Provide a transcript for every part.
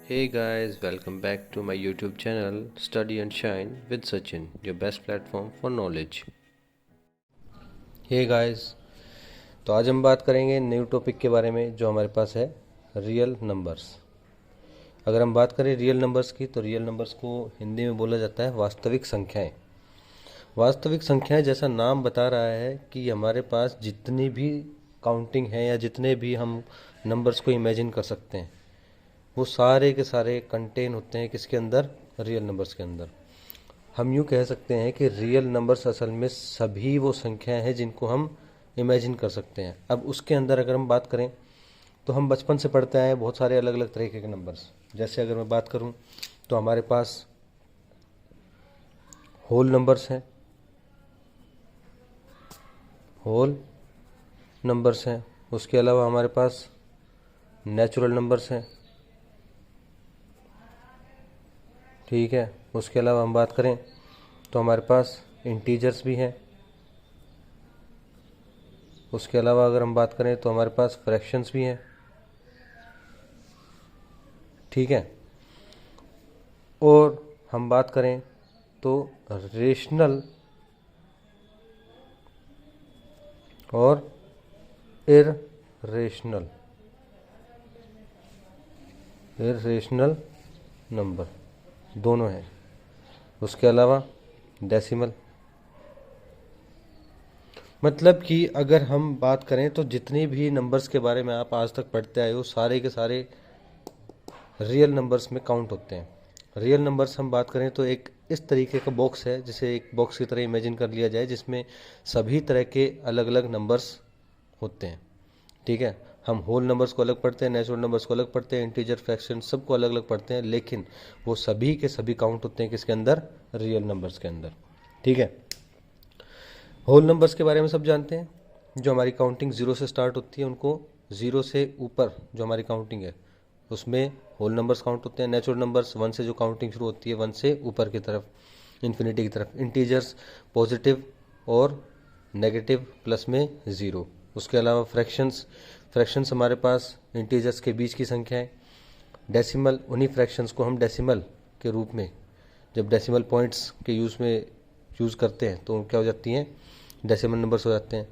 Hey guys, welcome back to my YouTube channel Study and Shine with Sachin, your best platform for knowledge. Hey guys, तो आज हम बात करेंगे new topic के बारे में जो हमारे पास है रियल नंबर्स। अगर हम बात करें रियल नंबर्स की तो रियल नंबर्स को हिंदी में बोला जाता है वास्तविक संख्याएं। वास्तविक संख्याएं जैसा नाम बता रहा है कि हमारे पास जितनी भी काउंटिंग है या जितने भी हम नंबर्स को इमेजिन कर सकते हैं वो सारे के सारे कंटेन होते हैं किसके अंदर, रियल नंबर्स के अंदर। हम यूँ कह सकते हैं कि रियल नंबर्स असल में सभी वो संख्याएं हैं जिनको हम इमेजिन कर सकते हैं। अब उसके अंदर अगर हम बात करें तो हम बचपन से पढ़ते आए हैं बहुत सारे अलग अलग तरीके के नंबर्स। जैसे अगर मैं बात करूं तो हमारे पास होल नंबर्स हैं, होल नंबर्स हैं। उसके अलावा हमारे पास नेचुरल नंबर्स हैं, ठीक है। उसके अलावा हम बात करें तो हमारे पास इंटीजर्स भी हैं। उसके अलावा अगर हम बात करें तो हमारे पास फ्रैक्शंस भी हैं, ठीक है। और हम बात करें तो रेशनल और इररेशनल नंबर दोनों हैं। उसके अलावा डेसिमल। मतलब कि अगर हम बात करें तो जितने भी नंबर्स के बारे में आप आज तक पढ़ते आए हो सारे के सारे रियल नंबर्स में काउंट होते हैं। रियल नंबर्स हम बात करें तो एक इस तरीके का बॉक्स है जिसे एक बॉक्स की तरह इमेजिन कर लिया जाए जिसमें सभी तरह के अलग अलग नंबर्स होते हैं, ठीक है। हम होल नंबर्स को अलग पढ़ते हैं, नेचुरल नंबर्स को अलग पढ़ते हैं, इंटीजर फ्रैक्शन सबको अलग अलग पढ़ते हैं, लेकिन वो सभी के सभी काउंट होते हैं किसके अंदर, रियल नंबर्स के अंदर, ठीक है। होल नंबर्स के बारे में सब जानते हैं। जो हमारी काउंटिंग ज़ीरो से स्टार्ट होती है उनको ज़ीरो से ऊपर जो हमारी काउंटिंग है उसमें होल नंबर्स काउंट होते हैं। नेचुरल नंबर्स वन से जो काउंटिंग शुरू होती है वन से ऊपर की तरफ, इन्फिनिटी की तरफ। इंटीजर्स पॉजिटिव और नेगेटिव प्लस में ज़ीरो। उसके अलावा फ्रैक्शंस हमारे पास इंटीजर्स के बीच की संख्या है। डेसिमल, उन्हीं फ्रैक्शंस को हम डेसिमल के रूप में जब डेसिमल पॉइंट्स के यूज़ करते हैं तो क्या हो जाती हैं, डेसिमल नंबर्स हो जाते हैं।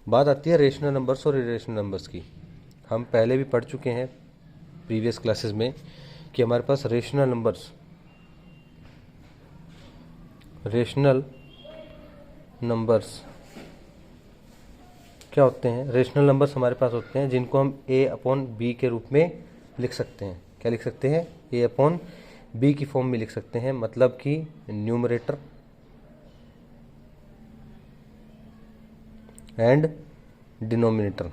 बात आती है रेशनल नंबर्स और इरेशनल नंबर्स की। हम पहले भी पढ़ चुके हैं प्रीवियस क्लासेस में कि हमारे पास रेशनल नंबर्स क्या होते हैं। रेशनल नंबर्स हमारे पास होते हैं जिनको हम a अपॉन बी के रूप में लिख सकते हैं। क्या लिख सकते हैं, a अपॉन बी की फॉर्म में लिख सकते हैं। मतलब कि न्यूमरेटर एंड डिनोमिनेटर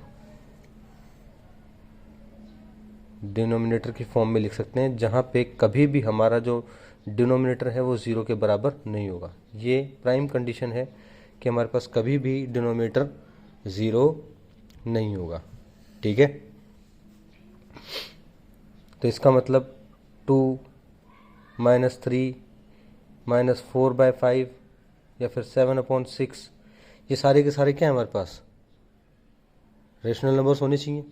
की फॉर्म में लिख सकते हैं, जहाँ पे कभी भी हमारा जो डिनोमिनेटर है वो ज़ीरो के बराबर नहीं होगा। ये प्राइम कंडीशन है कि हमारे पास कभी भी डिनोमिनेटर ज़ीरो नहीं होगा, ठीक है। तो इसका मतलब 2 -3 -4/5 या फिर 7/6 ये सारे के सारे क्या है हमारे पास, रेशनल नंबर्स होने चाहिए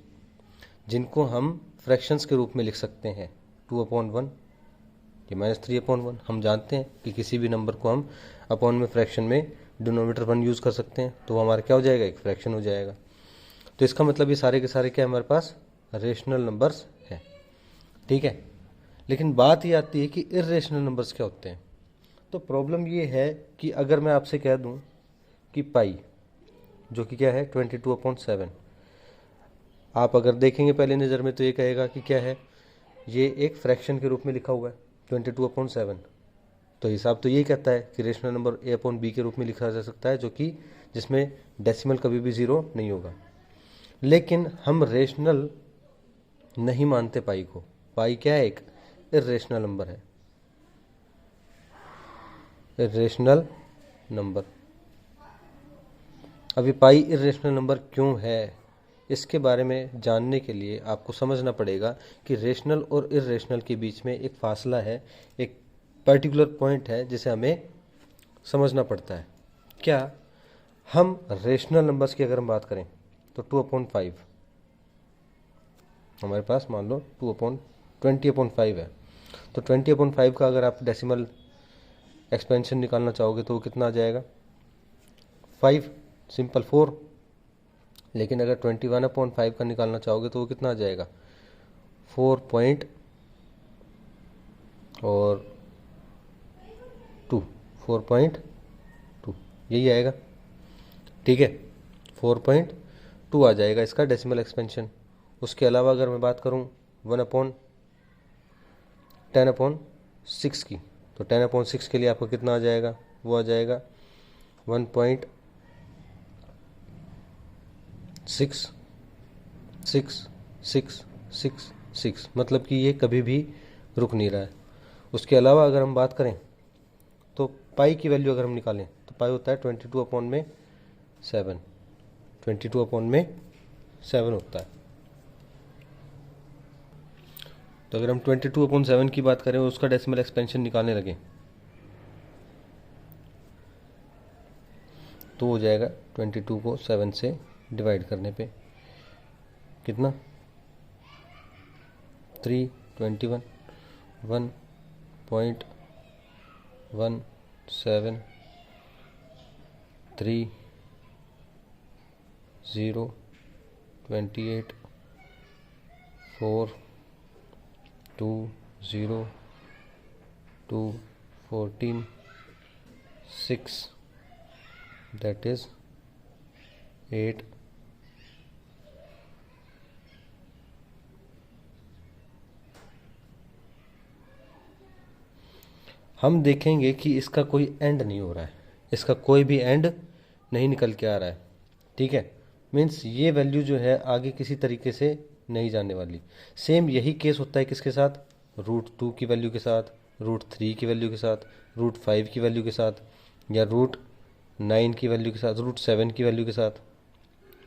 जिनको हम फ्रैक्शंस के रूप में लिख सकते हैं। 2/1 ये -3/1। हम जानते हैं कि किसी भी नंबर को हम अपॉन में फ्रैक्शन में डिनोमिनेटर 1 यूज़ कर सकते हैं तो वो हमारा क्या हो जाएगा, एक फ्रैक्शन हो जाएगा। तो इसका मतलब ये सारे के सारे क्या है हमारे पास, रेशनल नंबर्स हैं, ठीक है। लेकिन बात ये आती है कि इर्रेशनल नंबर्स क्या होते हैं। तो प्रॉब्लम ये है कि अगर मैं आपसे कह दूं कि पाई जो कि क्या है 22/7, आप अगर देखेंगे पहले नज़र में तो ये कहेगा कि क्या है, ये एक फ्रैक्शन के रूप में लिखा हुआ है 22/7। तो हिसाब तो यही कहता है कि rational number a upon B के रूप में लिखा जा सकता है, जो कि जिसमें डेसिमल कभी भी ज़ीरो नहीं होगा। लेकिन हम रेशनल नहीं मानते पाई को। पाई क्या है, एक इर्रेशनल नंबर है, इर्रेशनल नंबर। अभी पाई इर्रेशनल नंबर क्यों है, इसके बारे में जानने के लिए आपको समझना पड़ेगा कि रेशनल और इर्रेशनल के बीच में एक फासला है, एक पर्टिकुलर पॉइंट है जिसे हमें समझना पड़ता है। क्या हम रेशनल नंबर्स की अगर हम बात करें तो 2/5 हमारे पास मान लो 20/5 है। तो 20/5 का अगर आप डेसिमल एक्सपेंशन निकालना चाहोगे तो वो कितना आ जाएगा 5, सिंपल 4। लेकिन अगर 21/5 का निकालना चाहोगे तो वो कितना आ जाएगा 4 पॉइंट और 2, 4.2 यही आएगा, ठीक है। 4.2 आ जाएगा इसका डेसिमल एक्सपेंशन। उसके अलावा अगर मैं बात करूं 1/10/6 की, तो 10/6 के लिए आपको कितना आ जाएगा, वो आ जाएगा 1.666666, मतलब कि ये कभी भी रुक नहीं रहा है। उसके अलावा अगर हम बात करें तो पाई की वैल्यू अगर हम निकालें तो पाई होता है 22/7, 22/7 होता है। तो अगर हम 22/7 की बात करें और उसका डेसिमल एक्सपेंशन निकालने लगे तो हो जाएगा 22 को 7 से डिवाइड करने पे कितना 321, 1.173028 4 2 0 2 14 6 that is 8 हम देखेंगे कि इसका कोई एंड नहीं हो रहा है, इसका कोई भी एंड नहीं निकल के आ रहा है, ठीक है। मीन्स ये वैल्यू जो है आगे किसी तरीके से नहीं जाने वाली। सेम यही केस होता है किसके साथ, √2 की वैल्यू के साथ, √3 की वैल्यू के साथ, √5 की वैल्यू के साथ, या √9 की वैल्यू के साथ, √7 की वैल्यू के साथ,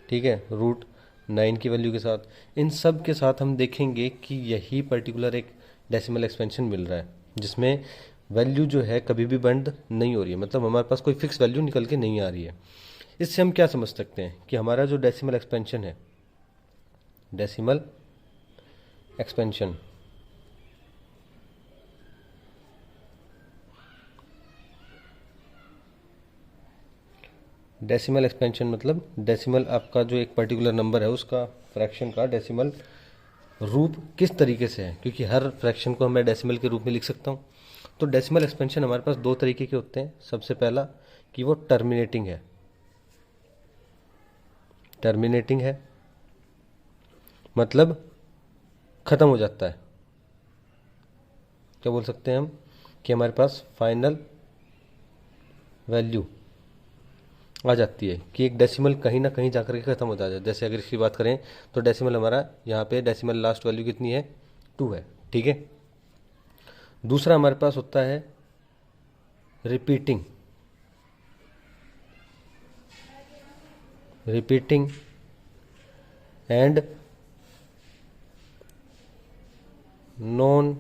ठीक है, √9 की वैल्यू के साथ। इन सब के साथ हम देखेंगे कि यही पर्टिकुलर एक डेसिमल एक्सपेंशन मिल रहा है जिसमें वैल्यू जो है कभी भी बंद नहीं हो रही है, मतलब हमारे पास कोई फिक्स वैल्यू निकल के नहीं आ रही है। इससे हम क्या समझ सकते हैं कि हमारा जो डेसिमल एक्सपेंशन है, डेसिमल एक्सपेंशन डेसिमल एक्सपेंशन मतलब डेसिमल आपका जो एक पर्टिकुलर नंबर है उसका फ्रैक्शन का डेसिमल रूप किस तरीके से है, क्योंकि हर फ्रैक्शन को मैं डेसिमल के रूप में लिख सकता हूँ। तो डेसिमल एक्सपेंशन हमारे पास दो तरीके के होते हैं। सबसे पहला कि वो टर्मिनेटिंग है, टर्मिनेटिंग है मतलब ख़त्म हो जाता है। क्या बोल सकते हैं हम कि हमारे पास फाइनल वैल्यू आ जाती है कि एक डेसिमल कहीं ना कहीं जाकर के ख़त्म हो जाता है। जैसे अगर इसकी बात करें तो डेसिमल हमारा यहाँ पे डेसिमल लास्ट वैल्यू कितनी है 2 है, ठीक है। दूसरा हमारे पास होता है repeating, repeating and non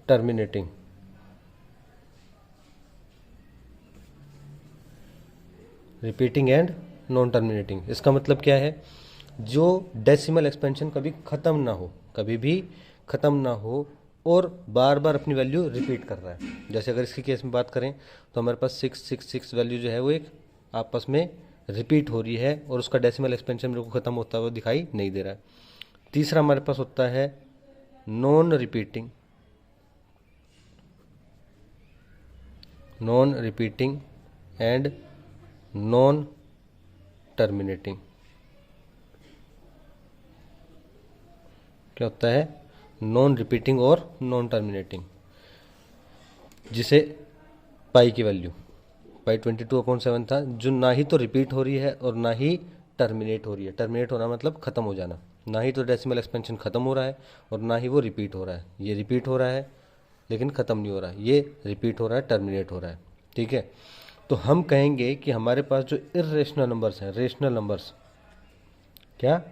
terminating. Repeating and non terminating, इसका मतलब क्या है, जो डेसिमल एक्सपेंशन कभी ख़त्म ना हो, कभी भी ख़त्म ना हो और बार बार अपनी वैल्यू रिपीट कर रहा है। जैसे अगर इसकी केस में बात करें तो हमारे पास 666 वैल्यू जो है वो एक आपस में रिपीट हो रही है और उसका डेसिमल एक्सपेंशन मेरे को ख़त्म होता हुआ दिखाई नहीं दे रहा है। तीसरा हमारे पास होता है non repeating, non repeating and non terminating. क्या होता है, नॉन रिपीटिंग और नॉन टर्मिनेटिंग। जिसे पाई की वैल्यू पाई 22/7 था, जो ना ही तो रिपीट हो रही है और ना ही टर्मिनेट हो रही है। टर्मिनेट होना मतलब ख़त्म हो जाना, ना ही तो डेसिमल एक्सपेंशन ख़त्म हो रहा है और ना ही वो रिपीट हो रहा है। ये रिपीट हो रहा है लेकिन ख़त्म नहीं हो रहा है, ये रिपीट हो रहा है, टर्मिनेट हो रहा है, ठीक है। तो हम कहेंगे कि हमारे पास जो इर्रेशनल नंबर्स हैं, रेशनल नंबर्स, क्या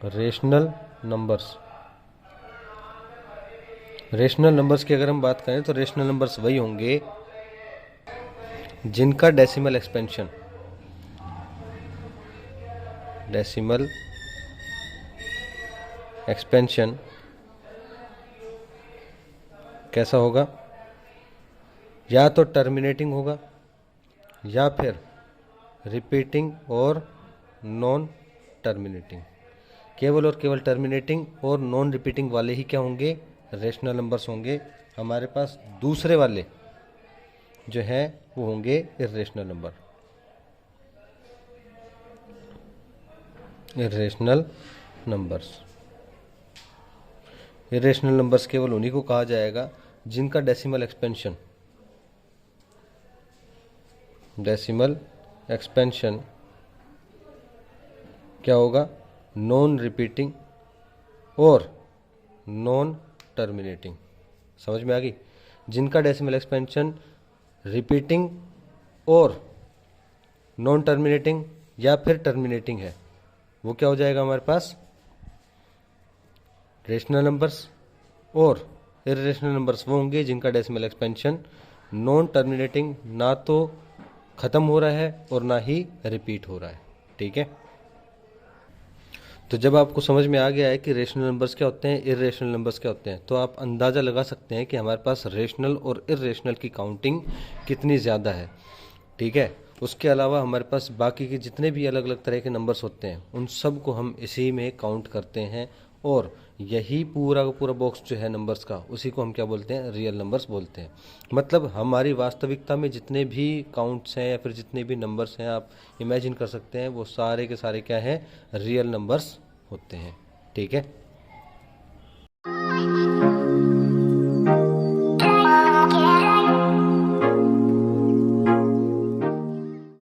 रेशनल नंबर्स, रेशनल नंबर्स की अगर हम बात करें तो रेशनल नंबर्स वही होंगे जिनका डेसिमल एक्सपेंशन, डेसिमल एक्सपेंशन कैसा होगा, या तो टर्मिनेटिंग होगा या फिर रिपीटिंग और नॉन टर्मिनेटिंग। केवल और केवल टर्मिनेटिंग और नॉन रिपीटिंग वाले ही क्या होंगे, रेशनल नंबर्स होंगे। हमारे पास दूसरे वाले जो हैं वो होंगे irrational number. Irrational numbers, irrational numbers केवल उन्हीं को कहा जाएगा जिनका डेसिमल एक्सपेंशन क्या होगा, नॉन रिपीटिंग और नॉन टर्मिनेटिंग। समझ में आ गई? जिनका डेसिमल एक्सपेंशन रिपीटिंग और नॉन टर्मिनेटिंग या फिर टर्मिनेटिंग है, वो क्या हो जाएगा हमारे पास, रेशनल नंबर्स। और इर्रेशनल नंबर्स वो होंगे जिनका डेसिमल एक्सपेंशन नॉन टर्मिनेटिंग, ना तो ख़त्म हो रहा है और ना ही रिपीट हो रहा है। ठीक है, तो जब आपको समझ में आ गया है कि रेशनल नंबर्स क्या होते हैं, इर्रेशनल नंबर्स क्या होते हैं, तो आप अंदाज़ा लगा सकते हैं कि हमारे पास रेशनल और इर्रेशनल की काउंटिंग कितनी ज़्यादा है। ठीक है, उसके अलावा हमारे पास बाकी के जितने भी अलग अलग तरह के नंबर्स होते हैं उन सब को हम इसी में काउंट करते हैं, और यही पूरा का पूरा बॉक्स जो है नंबर्स का, उसी को हम क्या बोलते हैं, रियल नंबर्स बोलते हैं। मतलब हमारी वास्तविकता में जितने भी काउंट्स हैं या फिर जितने भी नंबर्स हैं, आप इमेजिन कर सकते हैं, वो सारे के सारे क्या हैं, रियल नंबर्स होते हैं। ठीक है।